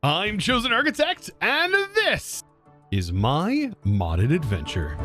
I'm Chosen Architect, and this is my modded adventure.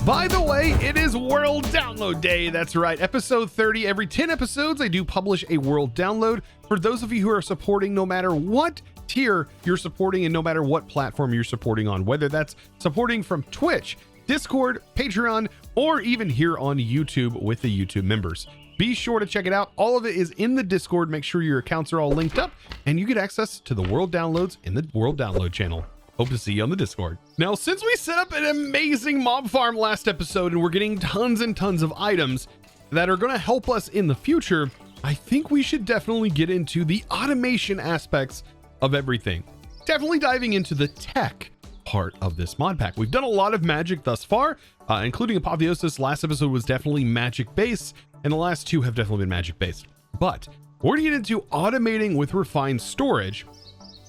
By the way, it is World Download Day. That's right, episode 30. Every 10 episodes, I do publish a world download. For those of you who are supporting, no matter what tier you're supporting and no matter what platform you're supporting on, whether that's supporting from Twitch, Discord, Patreon, or even here on YouTube with the YouTube members. Be sure to check it out. All of it is in the Discord. Make sure your accounts are all linked up and you get access to the world downloads in the world download channel. Hope to see you on the Discord. Now, since we set up an amazing mob farm last episode and we're getting tons and tons of items that are going to help us in the future, I think we should definitely get into the automation aspects of everything. Definitely diving into the tech part of this mod pack. We've done a lot of magic thus far, including Apotheosis. Last episode was definitely magic based, and the last two have definitely been magic based. But we're going to get into automating with refined storage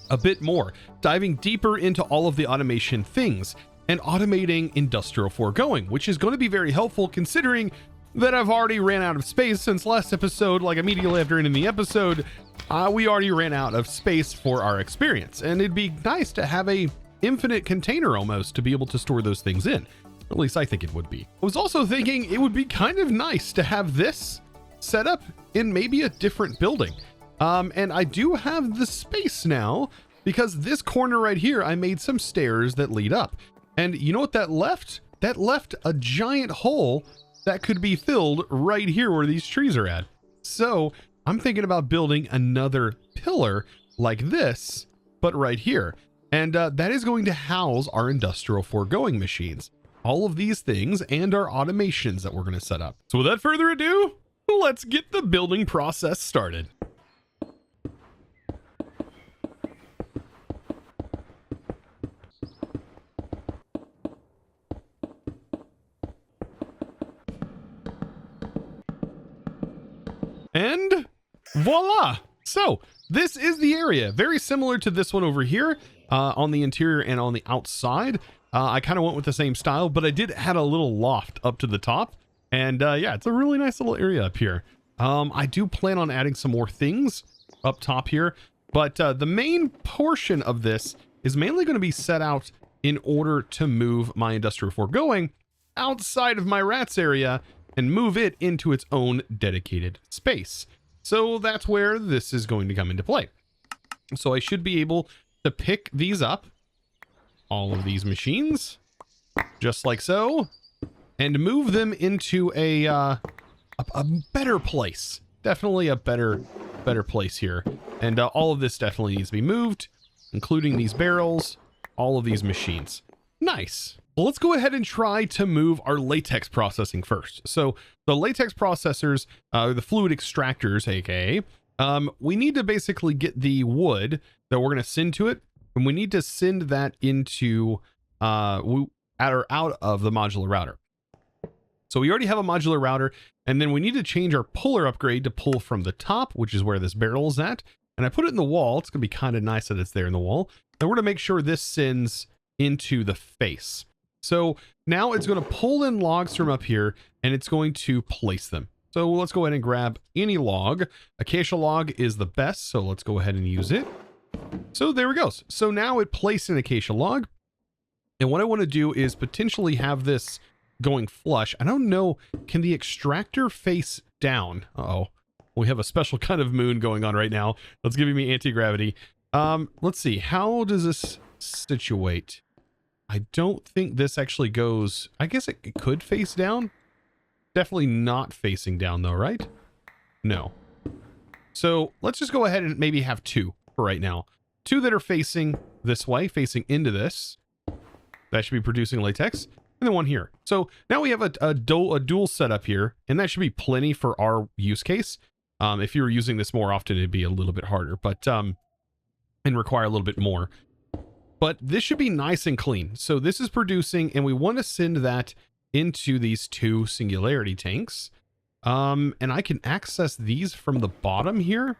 a bit more, diving deeper into all of the automation things and automating industrial foregoing, which is going to be very helpful considering that I've already ran out of space since last episode. Like immediately after ending the episode, we already ran out of space for our experience, and it'd be nice to have a infinite container almost to be able to store those things in. At least I think it would be. I was also thinking it would be kind of nice to have this set up in maybe a different building. And I do have the space now because this corner right here, I made some stairs that lead up. And you know what that left? That left a giant hole that could be filled right here where these trees are at. So I'm thinking about building another pillar like this, but right here. And that is going to house our industrial foregoing machines. All of these things and our automations that we're going to set up. So without further ado, let's get the building process started. And voila! So this is the area, very similar to this one over here on the interior and on the outside. I kind of went with the same style, but I did add a little loft up to the top. And yeah, it's a really nice little area up here. I do plan on adding some more things up top here, but the main portion of this is mainly going to be set out in order to move my industrial foregoing outside of my rats area and move it into its own dedicated space. So that's where this is going to come into play. So I should be able to pick these up, all of these machines, just like so, and move them into a better place. Definitely a better place here. And all of this definitely needs to be moved, including these barrels, all of these machines. Nice. Well, let's go ahead and try to move our latex processing first. So the latex processors, the fluid extractors, aka, we need to basically get the wood that we're going to send to it, and we need to send that into out of the modular router. So we already have a modular router, and then we need to change our puller upgrade to pull from the top, which is where this barrel is at. And I put it in the wall. It's going to be kind of nice that it's there in the wall. And we're going to make sure this sends into the face. So now it's going to pull in logs from up here and it's going to place them. So let's go ahead and grab any log. Acacia log is the best, so let's go ahead and use it. So there it goes. So now it placed an acacia log. And what I want to do is potentially have this going flush. I don't know, can the extractor face down? Uh-oh. We have a special kind of moon going on right now. That's giving me anti-gravity. Let's see. How does this situate? I don't think this actually goes... I guess it could face down. Definitely not facing down though, right? No. So let's just go ahead and maybe have two for right now. Two that are facing this way, facing into this. That should be producing latex. And then one here. So now we have a dual setup here, and that should be plenty for our use case. If you were using this more often, it'd be a little bit harder, but and require a little bit more. But this should be nice and clean. So this is producing, and we want to send that into these two singularity tanks. And I can access these from the bottom here,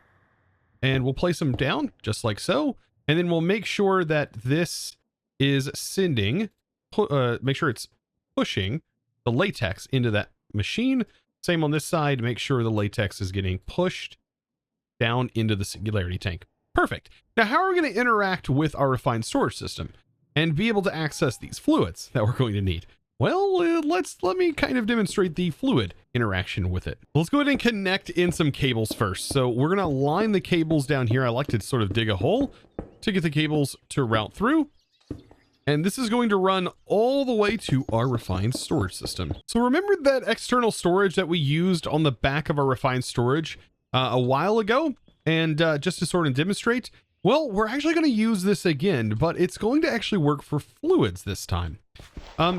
and we'll place them down just like so. And then we'll make sure that this is sending, make sure it's pushing the latex into that machine. Same on this side, make sure the latex is getting pushed down into the singularity tank. Perfect. Now, how are we going to interact with our refined storage system and be able to access these fluids that we're going to need? Well, let me kind of demonstrate the fluid interaction with it. Let's go ahead and connect in some cables first. So we're going to line the cables down here. I like to sort of dig a hole to get the cables to route through. And this is going to run all the way to our refined storage system. So remember that external storage that we used on the back of our refined storage a while ago? And just to sort of demonstrate, well, we're actually going to use this again, but it's going to actually work for fluids this time.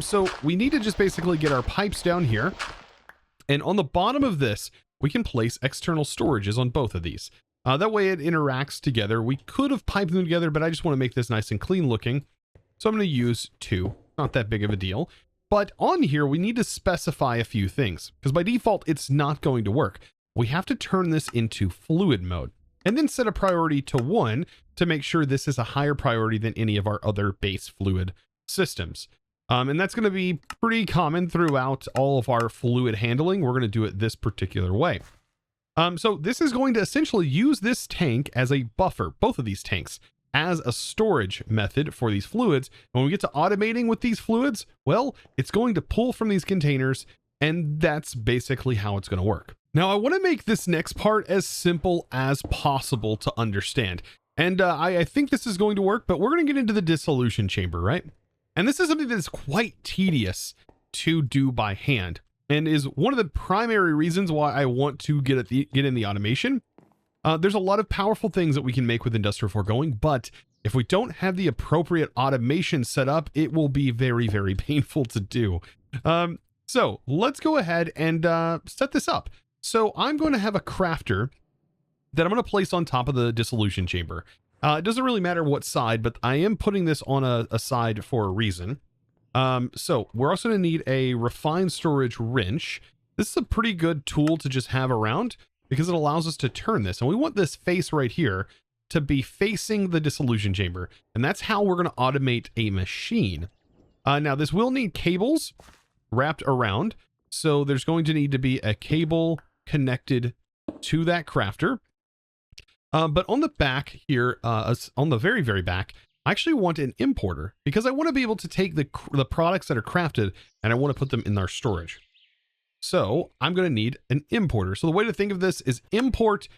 So we need to just basically get our pipes down here. And on the bottom of this, we can place external storages on both of these. That way it interacts together. We could have piped them together, but I just want to make this nice and clean looking. So I'm going to use 2. Not that big of a deal. But on here, we need to specify a few things, because by default, it's not going to work. We have to turn this into fluid mode and then set a priority to 1 to make sure this is a higher priority than any of our other base fluid systems. And that's going to be pretty common throughout all of our fluid handling. We're going to do it this particular way. So this is going to essentially use this tank as a buffer, both of these tanks, as a storage method for these fluids. And when we get to automating with these fluids, well, it's going to pull from these containers, and that's basically how it's going to work. Now, I want to make this next part as simple as possible to understand. And I think this is going to work, but we're going to get into the dissolution chamber, right? And this is something that is quite tedious to do by hand, and is one of the primary reasons why I want to get in the automation. There's a lot of powerful things that we can make with Industrial 4 going, but if we don't have the appropriate automation set up, it will be very, very painful to do. So let's go ahead and set this up. So I'm going to have a crafter that I'm going to place on top of the dissolution chamber. It doesn't really matter what side, but I am putting this on a side for a reason. So we're also going to need a refined storage wrench. This is a pretty good tool to just have around because it allows us to turn this. And we want this face right here to be facing the dissolution chamber. And that's how we're going to automate a machine. Now this will need cables wrapped around. So there's going to need to be a cable connected to that crafter. But on the back here, on the very, very back, I actually want an importer because I want to be able to take the products that are crafted and I want to put them in our storage. So I'm going to need an importer. So the way to think of this is imports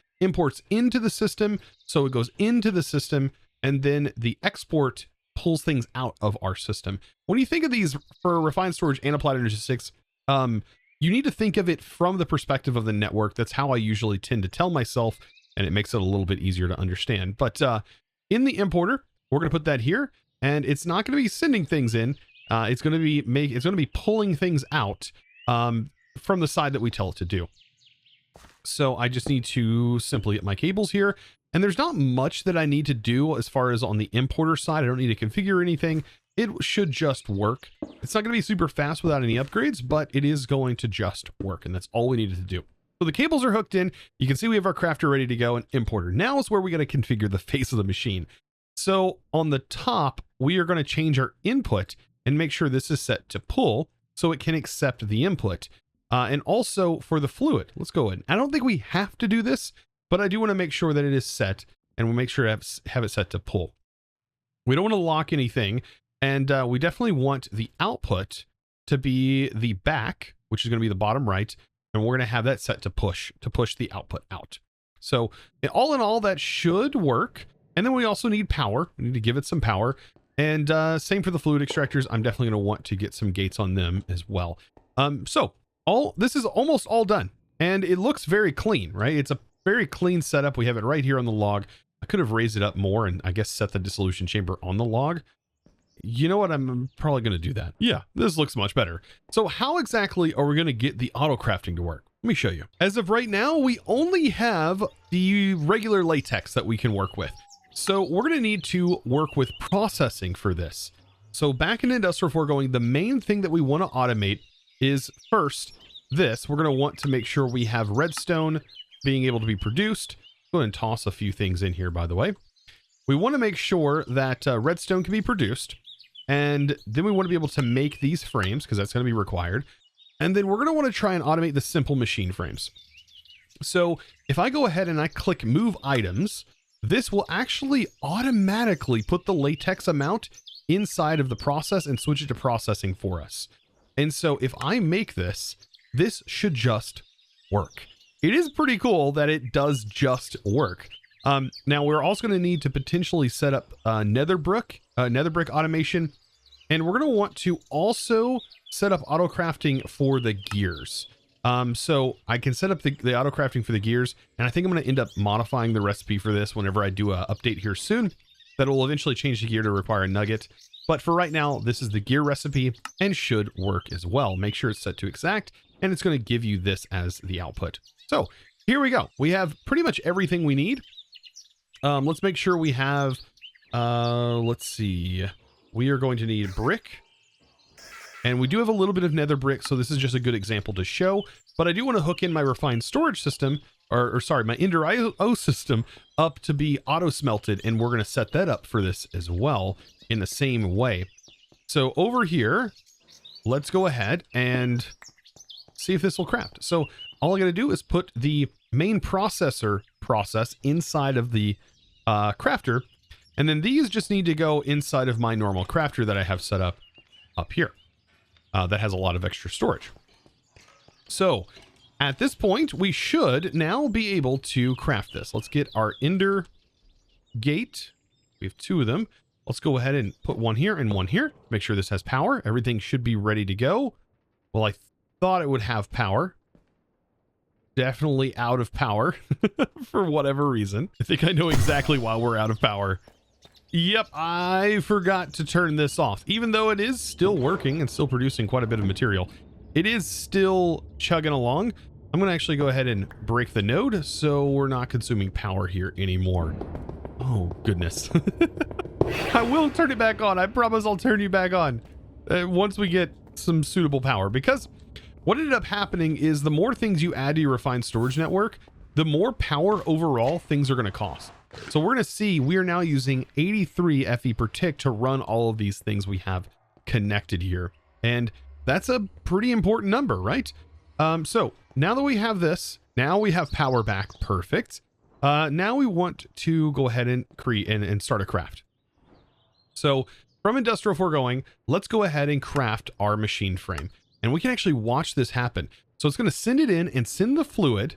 into the system. So it goes into the system, and then the export pulls things out of our system. When you think of these for refined storage and applied logistics, you need to think of it from the perspective of the network. That's how I usually tend to tell myself, and it makes it a little bit easier to understand. But in the importer, we're going to put that here, and it's not going to be sending things in. It's going to be pulling things out from the side that we tell it to do. So I just need to simply get my cables here, and there's not much that I need to do as far as on the importer side. I don't need to configure anything. It should just work. It's not going to be super fast without any upgrades, but it is going to just work, and that's all we needed to do. So the cables are hooked in. You can see we have our crafter ready to go and importer. Now is where we got to configure the face of the machine. So on the top, we are going to change our input and make sure this is set to pull so it can accept the input. And also for the fluid, let's go ahead. I don't think we have to do this, but I do want to make sure that it is set, and we'll make sure to have it set to pull. We don't want to lock anything, and we definitely want the output to be the back, which is going to be the bottom right, and we're going to have that set to push the output out. So all in all, that should work. And then we also need power. We need to give it some power. And same for the fluid extractors. I'm definitely going to want to get some gates on them as well. So this is almost all done, and it looks very clean, right? It's a very clean setup. We have it right here on the log. I could have raised it up more and I guess set the dissolution chamber on the log. You know what? I'm probably going to do that. Yeah, this looks much better. So how exactly are we going to get the auto crafting to work? Let me show you. As of right now, we only have the regular latex that we can work with. So we're going to need to work with processing for this. So back in Industrial 4 going, the main thing that we want to automate is first this. We're going to want to make sure we have redstone being able to be produced. Go ahead and toss a few things in here, by the way. We want to make sure that redstone can be produced. And then we want to be able to make these frames because that's going to be required. And then we're going to want to try and automate the simple machine frames. So if I go ahead and I click move items, this will actually automatically put the latex amount inside of the process and switch it to processing for us. And so if I make this, this should just work. It is pretty cool that it does just work. Now we're also going to need to potentially set up nether brick automation, and we're going to want to also set up auto crafting for the gears. So I can set up the auto crafting for the gears, and I think I'm going to end up modifying the recipe for this whenever I do a update here soon. That will eventually change the gear to require a nugget. But for right now, this is the gear recipe and should work as well. Make sure it's set to exact, and it's going to give you this as the output. So here we go. We have pretty much everything we need. Let's make sure we have, let's see. We are going to need brick. And we do have a little bit of nether brick, so this is just a good example to show. But I do want to hook in my refined storage system, or sorry, my Ender IO system up to be auto smelted, and we're going to set that up for this as well in the same way. So over here, let's go ahead and see if this will craft. So all I got to do is put the main processor process inside of the crafter, and then these just need to go inside of my normal crafter that I have set up here. That has a lot of extra storage. So at this point, we should now be able to craft this. Let's get our Ender gate. We have 2 of them. Let's go ahead and put one here and one here. Make sure this has power. Everything should be ready to go. Well, I thought it would have power. Definitely out of power for whatever reason. I think I know exactly why we're out of power. Yep, I forgot to turn this off. Even though it is still working and still producing quite a bit of material, it is still chugging along. I'm going to actually go ahead and break the node so we're not consuming power here anymore. Oh, goodness. I will turn it back on. I promise I'll turn you back on once we get some suitable power, because what ended up happening is the more things you add to your refined storage network, the more power overall things are going to cost. So we're going to see we are now using 83 FE per tick to run all of these things we have connected here. And that's a pretty important number, right? So now that we have this, now we have power back. Perfect. Now we want to go ahead and create and start a craft. So from industrial foregoing, let's go ahead and craft our machine frame. And we can actually watch this happen. So it's going to send it in and send the fluid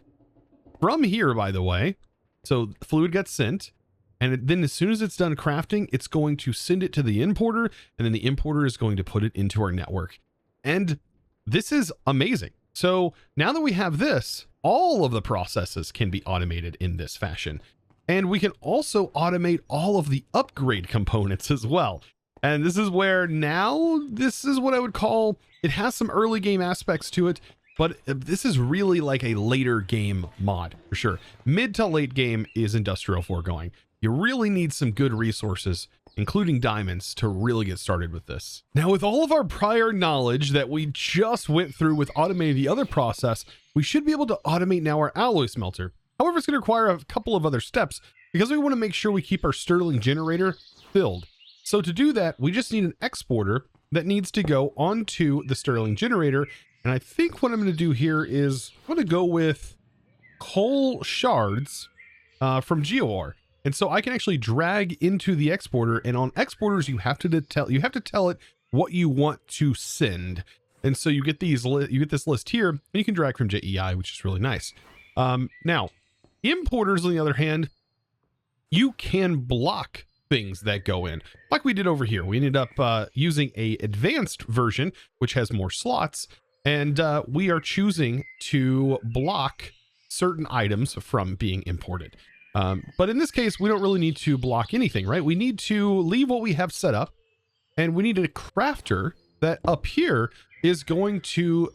from here, by the way. So the fluid gets sent, and then as soon as it's done crafting, it's going to send it to the importer, and then the importer is going to put it into our network. And this is amazing. So now that we have this, all of the processes can be automated in this fashion. And we can also automate all of the upgrade components as well. And this is where now, this is what I would call, it has some early game aspects to it, but this is really like a later game mod for sure. Mid to late game is industrial foregoing. You really need some good resources, including diamonds, to really get started with this. Now, with all of our prior knowledge that we just went through with automating the other process, we should be able to automate now our alloy smelter. However, it's going to require a couple of other steps because we want to make sure we keep our Sterling generator filled. So to do that, we just need an exporter that needs to go onto the Sterling generator. And I think what I'm going to do here is I'm going to go with coal shards from GeoR. And so I can actually drag into the exporter, and on exporters, you have to tell it what you want to send. And so you get this list here, and you can drag from JEI, which is really nice. Now, importers, on the other hand, you can block things that go in, like we did over here. We ended up using a advanced version, which has more slots, and we are choosing to block certain items from being imported. But in this case, we don't really need to block anything, right? We need to leave what we have set up, and we need a crafter that up here is going to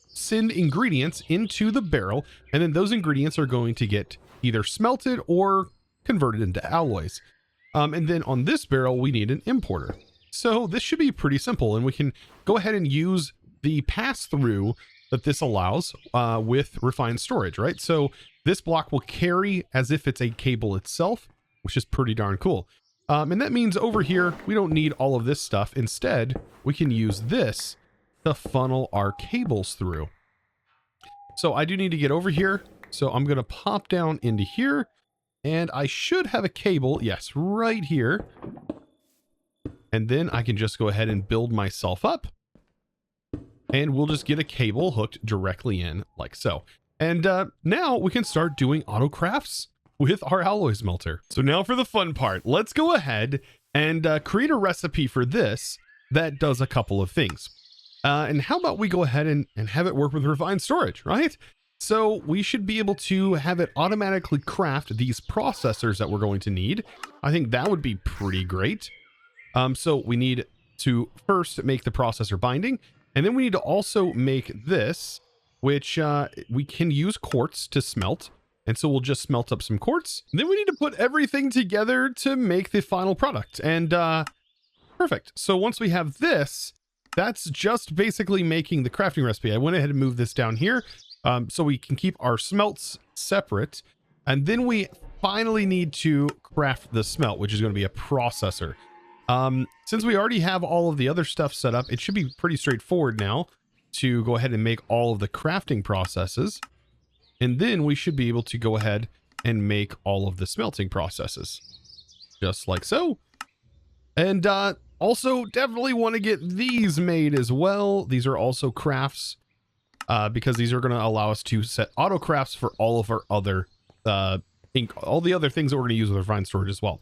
send ingredients into the barrel, and then those ingredients are going to get either smelted or converted into alloys. And then on this barrel, we need an importer. So this should be pretty simple, and we can go ahead and use the pass-through that this allows with refined storage, right? So this block will carry as if it's a cable itself, which is pretty darn cool. And that means over here, we don't need all of this stuff. Instead, we can use this to funnel our cables through. So I do need to get over here. So I'm going to pop down into here, And I should have a cable, yes, right here. And then I can just go ahead and build myself up. And we'll just get a cable hooked directly in like so. And now we can start doing auto crafts with our alloy smelter. So now for the fun part, let's go ahead and create a recipe for this that does a couple of things. And how about we go ahead and have it work with refined storage, right? So we should be able to have it automatically craft these processors that we're going to need. I think that would be pretty great. So we need to first make the processor binding, and then we need to also make this, which we can use quartz to smelt. And so we'll just smelt up some quartz. And then we need to put everything together to make the final product. And perfect. So once we have this, that's just basically making the crafting recipe. I went ahead and moved this down here so we can keep our smelts separate. And then we finally need to craft the smelt, which is going to be a processor. Since we already have all of the other stuff set up, it should be pretty straightforward now to go ahead and make all of the crafting processes. And then we should be able to go ahead and make all of the smelting processes. Just like so. And also definitely want to get these made as well. These are also crafts because these are going to allow us to set auto crafts for all of our other all the other things that we're going to use with refined storage as well.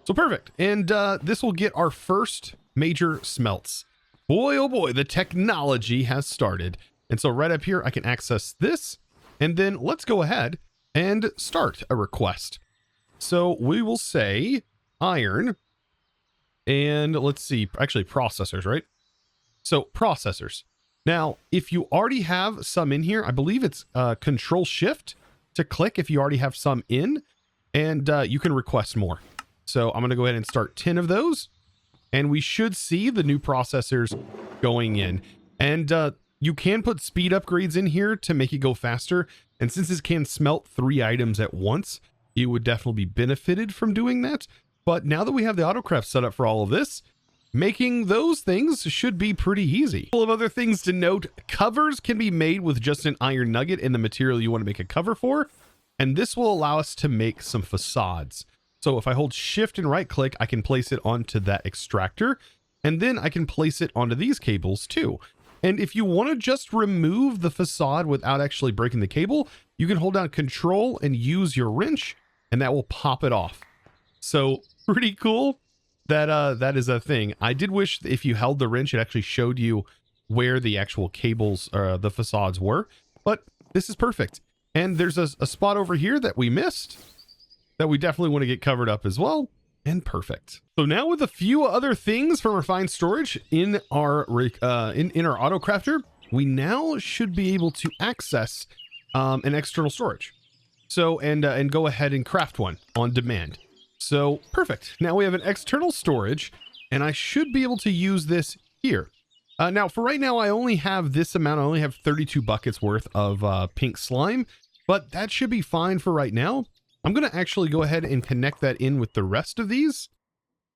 So perfect. And this will get our first major smelts. Boy, oh boy, the technology has started. And so right up here, I can access this. And then let's go ahead and start a request. So we will say iron. And let's see, actually processors, right? So processors. Now, if you already have some in here, I believe it's Control Shift to click if you already have some in, and you can request more. So I'm going to go ahead and start 10 of those, and we should see the new processors going in. And you can put speed upgrades in here to make it go faster. And since this can smelt 3 items at once, you would definitely be benefited from doing that. But now that we have the autocraft set up for all of this, making those things should be pretty easy. A couple of other things to note: covers can be made with just an iron nugget in the material you want to make a cover for. And this will allow us to make some facades. So if I hold shift and right click, I can place it onto that extractor, and then I can place it onto these cables too. And if you want to just remove the facade without actually breaking the cable, you can hold down Control and use your wrench, and that will pop it off. So pretty cool that that is a thing. I did wish if you held the wrench, it actually showed you where the actual cables, the facades were, but this is perfect. And there's a spot over here that we missed that we definitely want to get covered up as well. And perfect. So now with a few other things from refined storage in our in our auto crafter, we now should be able to access an external storage. So and go ahead and craft one on demand. So perfect. Now we have an external storage, and I should be able to use this here. Now for right now, I only have this amount. I only have 32 buckets worth of pink slime, but that should be fine for right now. I'm going to actually go ahead and connect that in with the rest of these.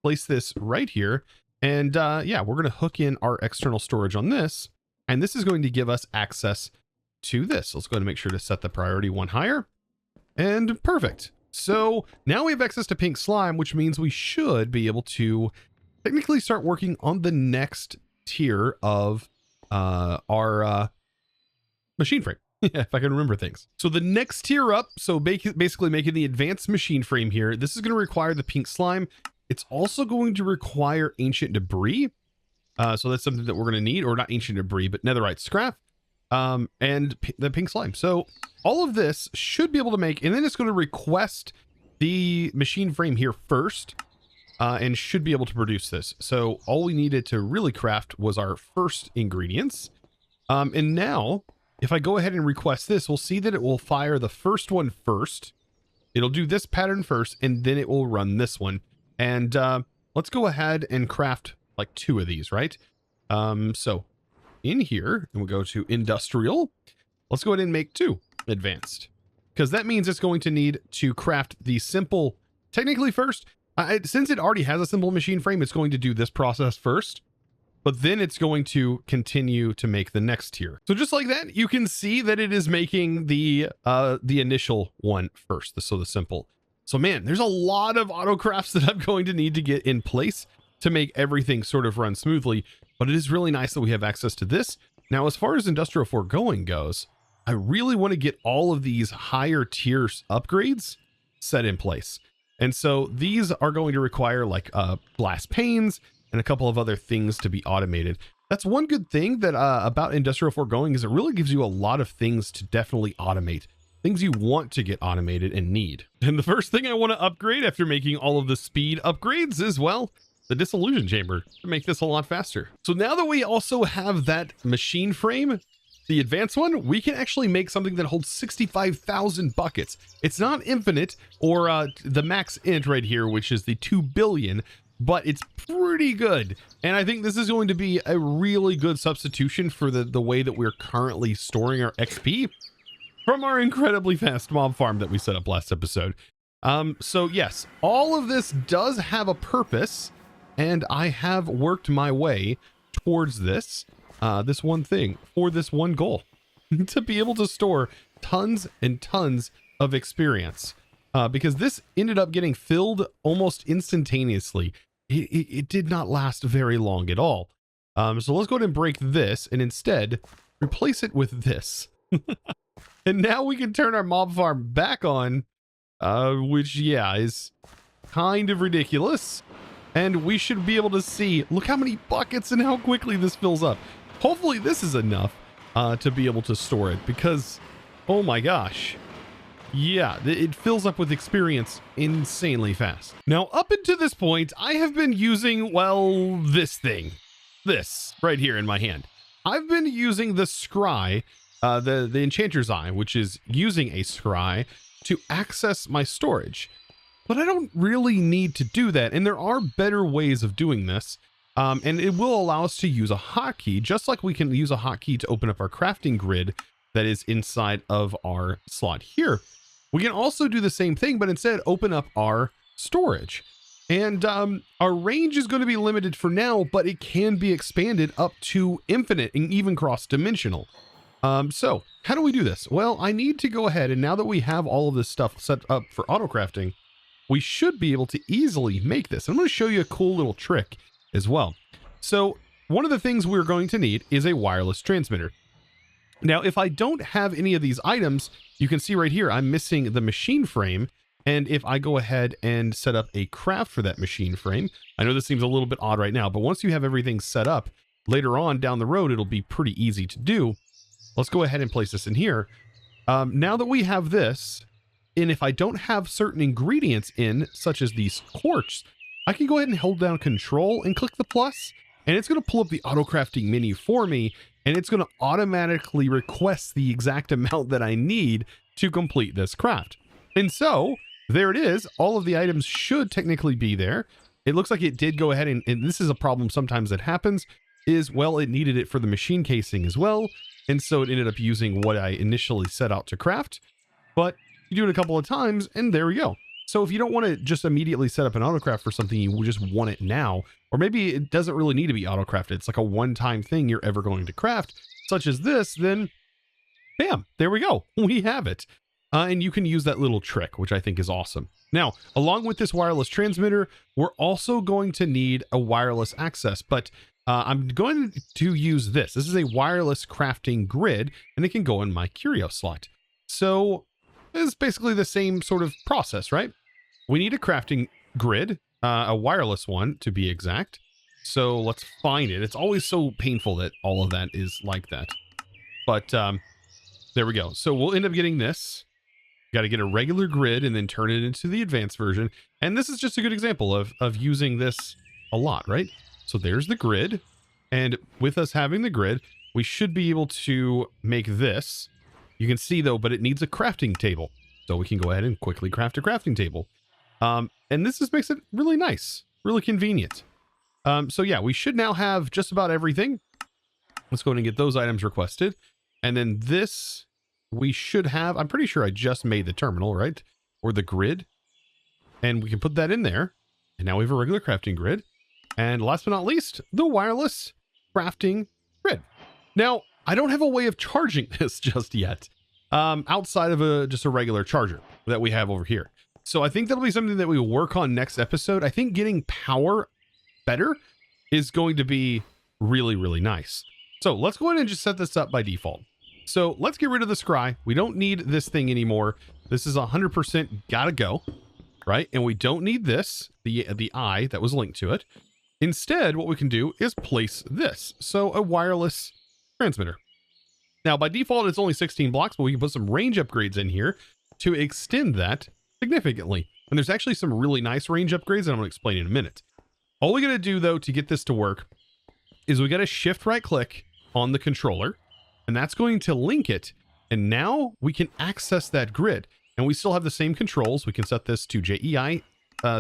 Place this right here. And yeah, we're going to hook in our external storage on this. And this is going to give us access to this. Let's go ahead and make sure to set the priority one higher. And perfect. So now we have access to pink slime, which means we should be able to technically start working on the next tier of our machine frame. Yeah, if I can remember things. So the next tier up, so basically making the advanced machine frame here, this is going to require the pink slime. It's also going to require ancient debris. So that's something that we're going to need, or not ancient debris, but netherite scrap, and the pink slime. So all of this should be able to make, and then it's going to request the machine frame here first, and should be able to produce this. So all we needed to really craft was our first ingredients. And now, if I go ahead and request this, we'll see that it will fire the first one first. It'll do this pattern first, and then it will run this one. And let's go ahead and craft like 2 of these, right? So in here, and we'll go to industrial. Let's go ahead and make 2 advanced, because that means it's going to need to craft the simple technically first. Since it already has a simple machine frame, it's going to do this process first. But then it's going to continue to make the next tier. So just like that, you can see that it is making the initial one first. So the simple. So man, there's a lot of auto crafts that I'm going to need to get in place to make everything sort of run smoothly, but it is really nice that we have access to this. Now, as far as industrial foregoing goes, I really want to get all of these higher tier upgrades set in place. And so these are going to require like glass panes and a couple of other things to be automated. That's one good thing that about industrial foregoing is it really gives you a lot of things to definitely automate. Things you want to get automated and need. And the first thing I want to upgrade after making all of the speed upgrades is, well, the dissolution chamber to make this a lot faster. So now that we also have that machine frame, the advanced one, we can actually make something that holds 65,000 buckets. It's not infinite or the max int right here, which is the 2 billion, but it's pretty good. And I think this is going to be a really good substitution for the way that we're currently storing our XP from our incredibly fast mob farm that we set up last episode. So yes, all of this does have a purpose, and I have worked my way towards this one thing for this one goal to be able to store tons and tons of experience, because this ended up getting filled almost instantaneously. It did not last very long at all. So let's go ahead and break this and instead replace it with this. And now we can turn our mob farm back on, which, yeah, is kind of ridiculous. And we should be able to see, look how many buckets and how quickly this fills up. Hopefully this is enough to be able to store it because, oh my gosh. Yeah, it fills up with experience insanely fast. Now, up until this point, I have been using, well, this thing. This right here in my hand. I've been using the scry, the enchanter's eye, which is using a scry to access my storage. But I don't really need to do that, and there are better ways of doing this. And it will allow us to use a hotkey, just like we can use a hotkey to open up our crafting grid that is inside of our slot here. We can also do the same thing, but instead open up our storage. And our range is going to be limited for now, but it can be expanded up to infinite and even cross-dimensional. So how do we do this? Well, I need to go ahead, and now that we have all of this stuff set up for auto crafting, we should be able to easily make this. I'm going to show you a cool little trick as well. So one of the things we're going to need is a wireless transmitter. Now, if I don't have any of these items, you can see right here, I'm missing the machine frame. And if I go ahead and set up a craft for that machine frame, I know this seems a little bit odd right now, but once you have everything set up, later on down the road, it'll be pretty easy to do. Let's go ahead and place this in here. Now that we have this, and if I don't have certain ingredients in, such as these quartz, I can go ahead and hold down Control and click the plus, and it's going to pull up the auto crafting menu for me, and it's going to automatically request the exact amount that I need to complete this craft. And so there it is. All of the items should technically be there. It looks like it did go ahead and this is a problem sometimes that happens is, well, it needed it for the machine casing as well. And so it ended up using what I initially set out to craft, but you do it a couple of times and there we go. So if you don't want to just immediately set up an autocraft for something, you just want it now, or maybe it doesn't really need to be auto-crafted. It's like a one-time thing you're ever going to craft, such as this, then bam, there we go. We have it. And you can use that little trick, which I think is awesome. Now, along with this wireless transmitter, we're also going to need a wireless access, but I'm going to use this. This is a wireless crafting grid, and it can go in my curio slot. So it's basically the same sort of process, right? We need a crafting grid, a wireless one to be exact. So let's find it. It's always so painful that all of that is like that. But there we go. So we'll end up getting this. Got to get a regular grid and then turn it into the advanced version. And this is just a good example of using this a lot, right? So there's the grid. And with us having the grid, we should be able to make this. You can see though, but it needs a crafting table. So we can go ahead and quickly craft a crafting table. And this just makes it really nice, really convenient. So yeah, we should now have just about everything. Let's go ahead and get those items requested. And then this we should have, I'm pretty sure I just made the terminal, right? Or the grid. And we can put that in there. And now we have a regular crafting grid. And last but not least, the wireless crafting grid. Now, I don't have a way of charging this just yet, outside of just a regular charger that we have over here. So I think that'll be something that we work on next episode. I think getting power better is going to be really, really nice. So let's go ahead and just set this up by default. So let's get rid of the scry. We don't need this thing anymore. This is 100% gotta go, right? And we don't need this, the eye that was linked to it. Instead, what we can do is place this. So a wireless transmitter. Now by default, it's only 16 blocks, but we can put some range upgrades in here to extend that significantly. And there's actually some really nice range upgrades that I'm going to explain in a minute. All we got to do though to get this to work is we got to shift right click on the controller, and that's going to link it. And now we can access that grid, and we still have the same controls. We can set this to JEI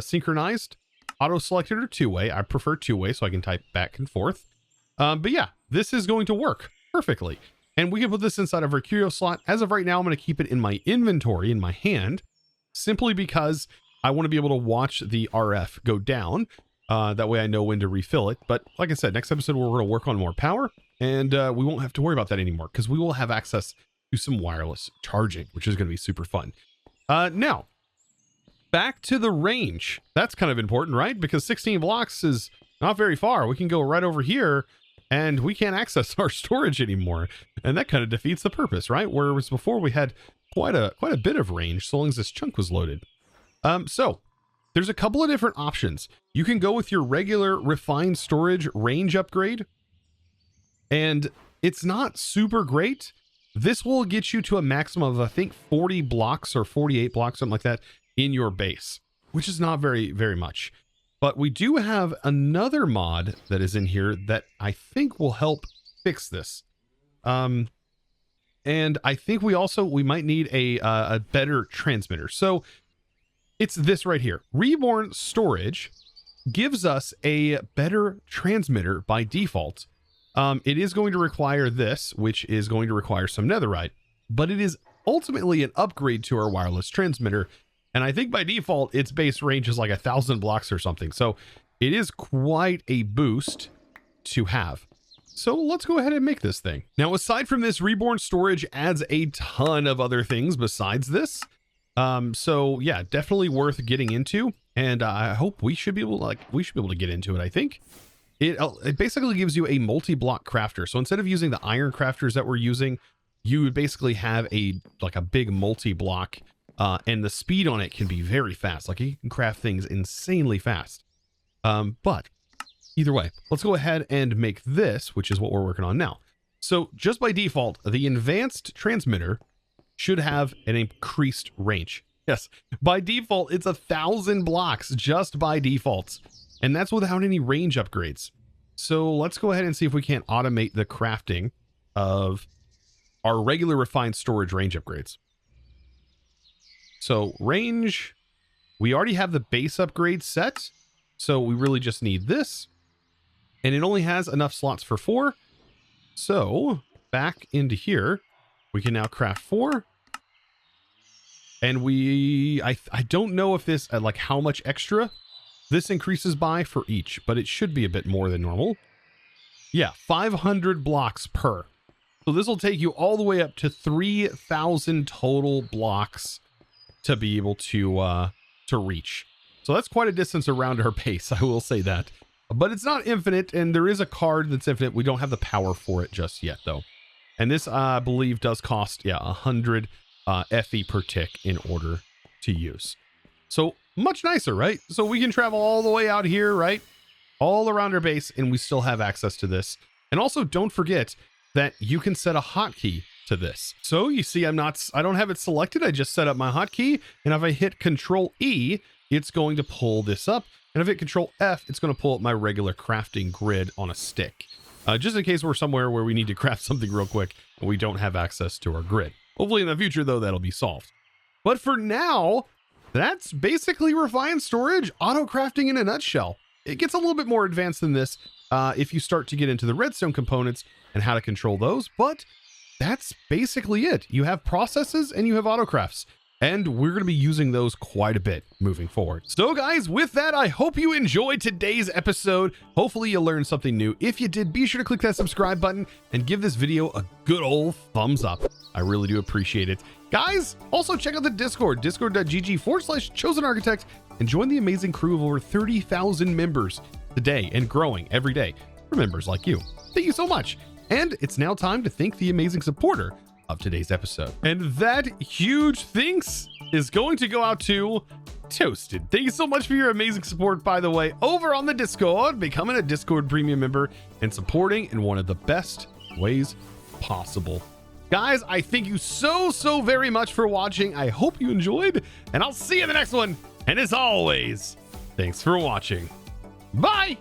synchronized, auto selected, or two-way. I prefer two-way so I can type back and forth. But yeah, this is going to work perfectly. And we can put this inside of our curio slot. As of right now, I'm going to keep it in my inventory in my hand, simply because I want to be able to watch the RF go down. That way I know when to refill it. But like I said, next episode, we're going to work on more power, and we won't have to worry about that anymore because we will have access to some wireless charging, which is going to be super fun. Now, back to the range. That's kind of important, right? Because 16 blocks is not very far. We can go right over here and we can't access our storage anymore. And that kind of defeats the purpose, right? Whereas before we had quite a bit of range so long as this chunk was loaded. So there's a couple of different options. You can go with your regular refined storage range upgrade, and it's not super great. This will get you to a maximum of, I think, 40 blocks or 48 blocks, something like that, in your base, which is not very, very much. But we do have another mod that is in here that I think will help fix this. And I think we might need a better transmitter. So it's this right here. Reborn Storage gives us a better transmitter by default. It is going to require this, which is going to require some netherite, but it is ultimately an upgrade to our wireless transmitter. And I think by default, its base range is like 1,000 blocks or something. So it is quite a boost to have. So let's go ahead and make this thing. Now, aside from this, Reborn Storage adds a ton of other things besides this. So yeah, definitely worth getting into. And I hope we should be able to get into it. I think it basically gives you a multi-block crafter. So instead of using the iron crafters that we're using, you would basically have a big multi-block, and the speed on it can be very fast. Like you can craft things insanely fast. But either way, let's go ahead and make this, which is what we're working on now. So just by default, the advanced transmitter should have an increased range. Yes, by default, it's 1,000 blocks just by default. And that's without any range upgrades. So let's go ahead and see if we can't automate the crafting of our regular refined storage range upgrades. So range, we already have the base upgrade set. So we really just need this. And it only has enough slots for 4. So back into here, we can now craft 4. And I don't know if this, like how much extra this increases by for each, but it should be a bit more than normal. Yeah, 500 blocks per. So this will take you all the way up to 3,000 total blocks to be able to reach. So that's quite a distance around our base, I will say that. But it's not infinite, and there is a card that's infinite. We don't have the power for it just yet, though. And this, I believe, does cost, 100 FE per tick in order to use. So much nicer, right? So we can travel all the way out here, right? All around our base, and we still have access to this. And also, don't forget that you can set a hotkey to this. So you see, I don't have it selected. I just set up my hotkey, and if I hit Control E, it's going to pull this up. And if I hit Control F, it's going to pull up my regular crafting grid on a stick. Just in case we're somewhere where we need to craft something real quick and we don't have access to our grid. Hopefully in the future, though, that'll be solved. But for now, that's basically refined storage, auto crafting in a nutshell. It gets a little bit more advanced than this if you start to get into the redstone components and how to control those. But that's basically it. You have processes and you have auto crafts. And we're going to be using those quite a bit moving forward. So guys, with that, I hope you enjoyed today's episode. Hopefully you learned something new. If you did, be sure to click that subscribe button and give this video a good old thumbs up. I really do appreciate it. Guys, also check out the Discord, discord.gg/ChosenArchitect, and join the amazing crew of over 30,000 members today and growing every day for members like you. Thank you so much. And it's now time to thank the amazing supporter of today's episode. And that huge thanks is going to go out to Toasted. Thank you so much for your amazing support, by the way, over on the Discord, becoming a Discord premium member and supporting in one of the best ways possible. Guys, I thank you so very much for watching. I hope you enjoyed, and I'll see you in the next one. And as always, thanks for watching. Bye.